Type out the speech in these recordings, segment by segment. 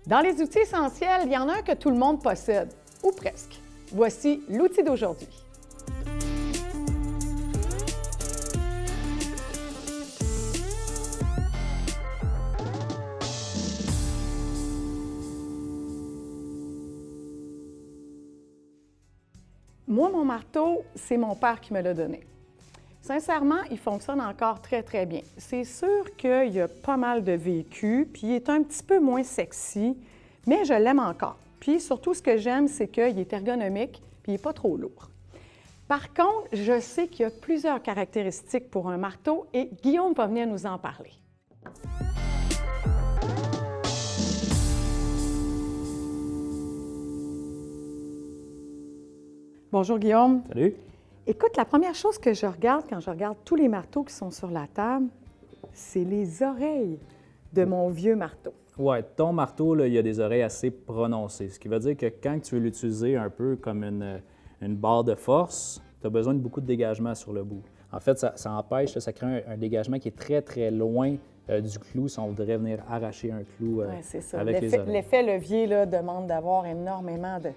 Dans les outils essentiels, il y en a un que tout le monde possède, ou presque. Voici l'outil d'aujourd'hui. Moi, mon marteau, c'est mon père qui me l'a donné. Sincèrement, il fonctionne encore très, très bien. C'est sûr qu'il y a pas mal de vécu, puis il est un petit peu moins sexy, mais je l'aime encore. Puis surtout, ce que j'aime, c'est qu'il est ergonomique, puis il n'est pas trop lourd. Par contre, je sais qu'il y a plusieurs caractéristiques pour un marteau et Guillaume va venir nous en parler. Bonjour Guillaume. Salut. Écoute, la première chose que je regarde quand je regarde tous les marteaux qui sont sur la table, c'est les oreilles de mon vieux marteau. Oui, ton marteau, là, il y a des oreilles assez prononcées, ce qui veut dire que quand tu veux l'utiliser un peu comme une barre de force, tu as besoin de beaucoup de dégagement sur le bout. En fait, ça empêche, ça crée un dégagement qui est très, très loin du clou si on voudrait venir arracher un clou c'est ça. avec les oreilles. L'effet levier là, demande d'avoir énormément de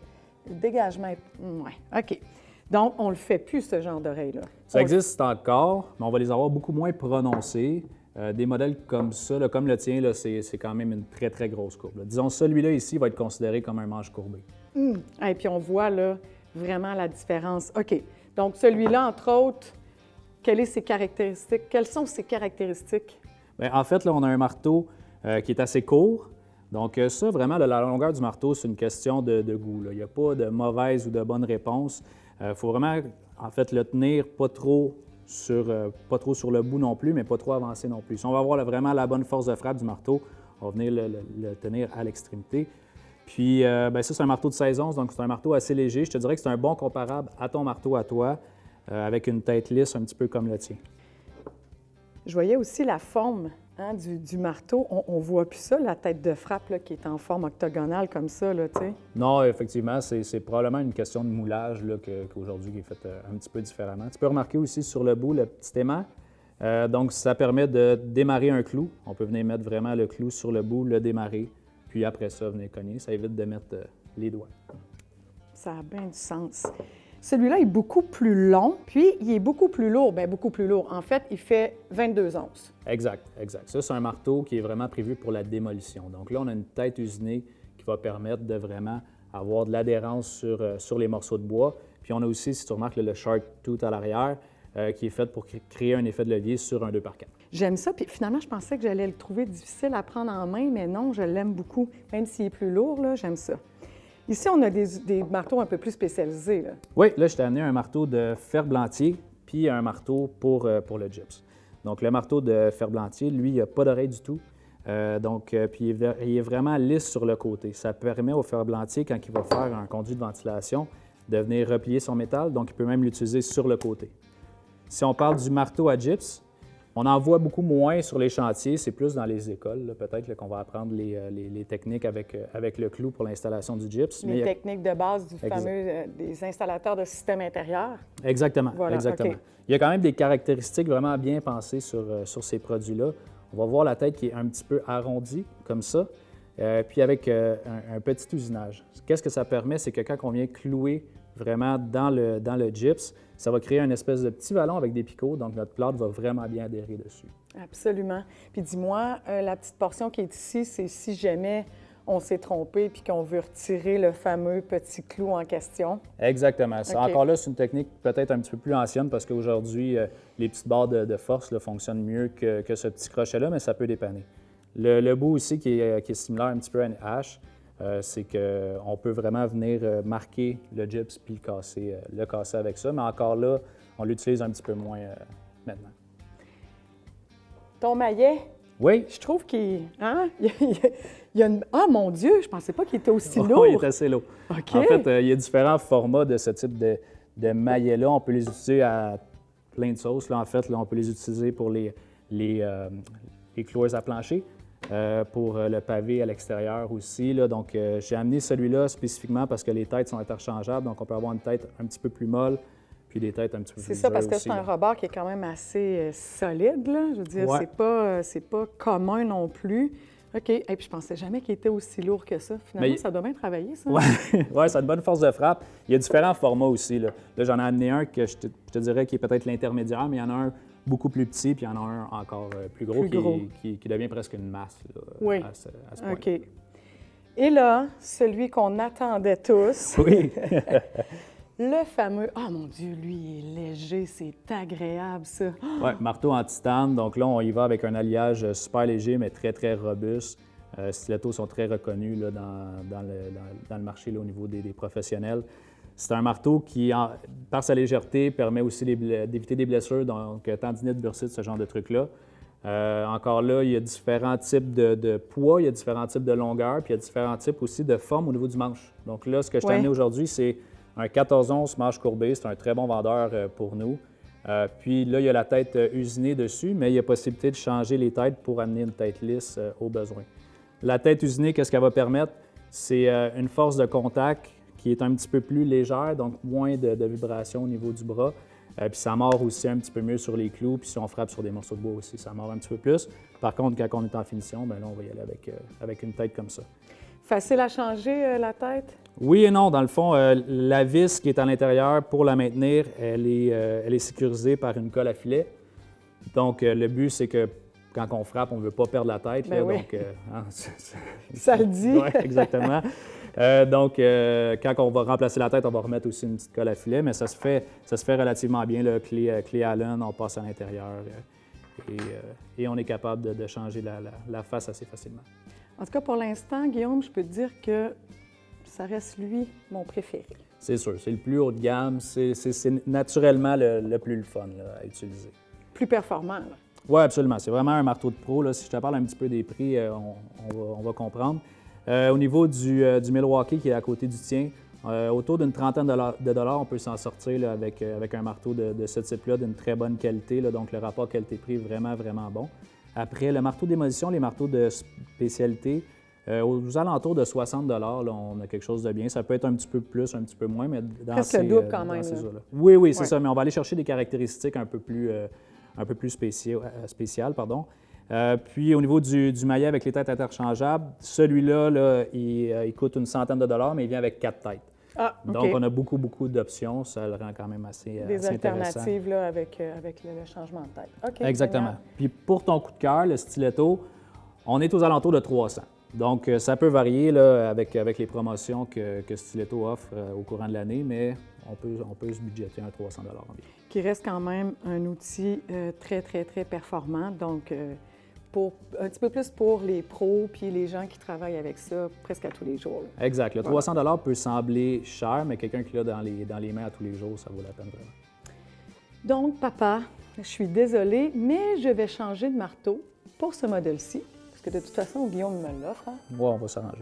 dégagement. Oui, OK. Donc, on ne le fait plus, ce genre d'oreille-là. Ça existe encore, mais on va les avoir beaucoup moins prononcées. Des modèles comme ça, là, comme le tien, là, c'est quand même une très, très grosse courbe. Là. Disons, celui-là ici va être considéré comme un manche courbé. Et puis, on voit là, vraiment la différence. OK. Donc, celui-là, entre autres, quelles sont ses caractéristiques? Bien, en fait, là, on a un marteau qui est assez court. Donc, ça, vraiment, la longueur du marteau, c'est une question de goût. Là. Il n'y a pas de mauvaise ou de bonne réponse. Il faut vraiment, en fait, le tenir pas trop sur le bout non plus, mais pas trop avancé non plus. Si on va avoir vraiment la bonne force de frappe du marteau, on va venir le tenir à l'extrémité. Puis, bien, ça, c'est un marteau de 16 onces, donc c'est un marteau assez léger. Je te dirais que c'est un bon comparable à ton marteau à toi, avec une tête lisse, un petit peu comme le tien. Je voyais aussi la forme du marteau. On voit plus ça, la tête de frappe là, qui est en forme octogonale comme ça, là, tu sais. Non, effectivement, c'est probablement une question de moulage là, qu'aujourd'hui qui est faite un petit peu différemment. Tu peux remarquer aussi sur le bout le petit aimant. Donc, ça permet de démarrer un clou. On peut venir mettre vraiment le clou sur le bout, le démarrer, puis après ça, venir cogner. Ça évite de mettre les doigts. Ça a bien du sens. Celui-là est beaucoup plus long, puis il est beaucoup plus lourd. Bien, beaucoup plus lourd. En fait, il fait 22 onces. Exact, exact. Ça, c'est un marteau qui est vraiment prévu pour la démolition. Donc là, on a une tête usinée qui va permettre de vraiment avoir de l'adhérence sur les morceaux de bois. Puis on a aussi, si tu remarques, le shark tooth à l'arrière, qui est fait pour créer un effet de levier sur un 2x4. J'aime ça. Puis finalement, je pensais que j'allais le trouver difficile à prendre en main, mais non, je l'aime beaucoup. Même s'il est plus lourd, là, j'aime ça. Ici, on a des marteaux un peu plus spécialisés. Là. Oui, là, je t'ai amené un marteau de ferblantier puis un marteau pour le gyps. Donc, le marteau de ferblantier, lui, il n'a pas d'oreille du tout. Puis il est vraiment lisse sur le côté. Ça permet au ferblantier, quand il va faire un conduit de ventilation, de venir replier son métal. Donc, il peut même l'utiliser sur le côté. Si on parle du marteau à gyps, on en voit beaucoup moins sur les chantiers, c'est plus dans les écoles, peut-être qu'on va apprendre les techniques avec le clou pour l'installation du gyps. Les techniques de base du fameux des installateurs de système intérieur. Exactement, voilà, exactement. Okay. Il y a quand même des caractéristiques vraiment bien pensées sur ces produits-là. On va voir la tête qui est un petit peu arrondie, comme ça, puis avec un petit usinage. Qu'est-ce que ça permet? C'est que quand on vient clouer vraiment dans le gyps, ça va créer une espèce de petit vallon avec des picots, donc notre plâtre va vraiment bien adhérer dessus. Absolument. Puis dis-moi, la petite portion qui est ici, c'est si jamais on s'est trompé puis qu'on veut retirer le fameux petit clou en question. Exactement. Okay. Encore là, c'est une technique peut-être un petit peu plus ancienne parce qu'aujourd'hui, les petites barres de force là, fonctionnent mieux que ce petit crochet-là, mais ça peut dépanner. Le bout aussi qui est similaire un petit peu à une hache, c'est qu'on peut vraiment venir marquer le gyps puis le casser avec ça. Mais encore là, on l'utilise un petit peu moins maintenant. Ton maillet? Oui. Je trouve qu'il y a une... Ah, mon Dieu! Je pensais pas qu'il était aussi lourd. Oui, il est assez lourd. Okay. En fait, il y a différents formats de ce type de maillet-là. On peut les utiliser à plein de sauces. Là, en fait, là, on peut les utiliser pour les cloueuses à plancher. Pour le pavé à l'extérieur aussi. Là. Donc, j'ai amené celui-là spécifiquement parce que les têtes sont interchangeables. Donc, on peut avoir une tête un petit peu plus molle puis des têtes un petit peu plus dures. C'est ça, parce que aussi, c'est un rebord qui est quand même assez solide. Là. Je veux dire, ouais. c'est pas commun non plus. OK. Et puis je pensais jamais qu'il était aussi lourd que ça. Finalement, ça doit bien travailler, ça. Oui, ouais, ça a une bonne force de frappe. Il y a différents formats aussi. Là, j'en ai amené un que je te dirais qui est peut-être l'intermédiaire, mais il y en a un beaucoup plus petit, puis il y en a un encore plus gros, qui devient presque une masse là, oui. à ce point. OK. Et là, celui qu'on attendait tous. Oui. Le fameux, oh mon Dieu, lui, il est léger, c'est agréable, ça. Oui, marteau en titane. Donc là, on y va avec un alliage super léger, mais très, très robuste. Stilettos sont très reconnus là, dans le marché là, au niveau des professionnels. C'est un marteau qui, par sa légèreté, permet aussi d'éviter des blessures, donc tendinite, bursite, ce genre de trucs-là. Encore là, il y a différents types de poids, il y a différents types de longueur, puis il y a différents types aussi de forme au niveau du manche. Donc là, ce que je t'ai amené aujourd'hui, c'est un 14-11 manche courbée. C'est un très bon vendeur pour nous. Puis là, il y a la tête usinée dessus, mais il y a possibilité de changer les têtes pour amener une tête lisse au besoin. La tête usinée, qu'est-ce qu'elle va permettre? C'est une force de contact qui est un petit peu plus légère, donc moins de vibrations au niveau du bras. Puis ça mord aussi un petit peu mieux sur les clous, puis si on frappe sur des morceaux de bois aussi, ça mord un petit peu plus. Par contre, quand on est en finition, bien là, on va y aller avec une tête comme ça. Facile à changer, la tête? Oui et non. Dans le fond, la vis qui est à l'intérieur, pour la maintenir, elle est sécurisée par une colle à filet. Donc, le but, c'est que quand on frappe, on ne veut pas perdre la tête. Ben là, oui. donc, ça le dit. Oui, exactement. Donc, quand on va remplacer la tête, on va remettre aussi une petite colle à filet, mais ça se fait relativement bien. Là, clé Allen, on passe à l'intérieur et on est capable de changer la face assez facilement. En tout cas, pour l'instant, Guillaume, je peux te dire que ça reste, lui, mon préféré. C'est sûr, c'est le plus haut de gamme. C'est naturellement le plus le fun là, à utiliser. Plus performant, là. Oui, absolument. C'est vraiment un marteau de pro. Là. Si je te parle un petit peu des prix, on va comprendre. Au niveau du Milwaukee, qui est à côté du tien, autour d'une trentaine de dollars, on peut s'en sortir là, avec un marteau de ce type-là, d'une très bonne qualité. Là, donc, le rapport qualité-prix est vraiment, vraiment bon. Après, le marteau d'émolition, les marteaux de spécialité, aux alentours de 60 là, on a quelque chose de bien. Ça peut être un petit peu plus, un petit peu moins, mais dans presque le double quand même. Oui, c'est ça. Mais on va aller chercher des caractéristiques un peu plus spéciales. Puis au niveau du maillet avec les têtes interchangeables, celui-là, là, il coûte une centaine de dollars, mais il vient avec 4 têtes. Ah, OK. Donc, on a beaucoup, beaucoup d'options. Ça le rend quand même assez intéressant. Des alternatives là, avec le changement de tête. OK. Exactement. Génial. Puis pour ton coup de cœur, le stiletto, on est aux alentours de 300. Donc, ça peut varier là, avec les promotions que Stiletto offre au courant de l'année, mais on peut se budgéter un 300 environ. Qui reste quand même un outil très, très, très performant. Donc, un petit peu plus pour les pros puis les gens qui travaillent avec ça presque à tous les jours. Là. Exact. Le 300 peut sembler cher, mais quelqu'un qui l'a dans les mains à tous les jours, ça vaut la peine vraiment. Donc, papa, je suis désolée, mais je vais changer de marteau pour ce modèle-ci. Parce que de toute façon, Guillaume me l'offre. Hein? Ouais, on va s'arranger.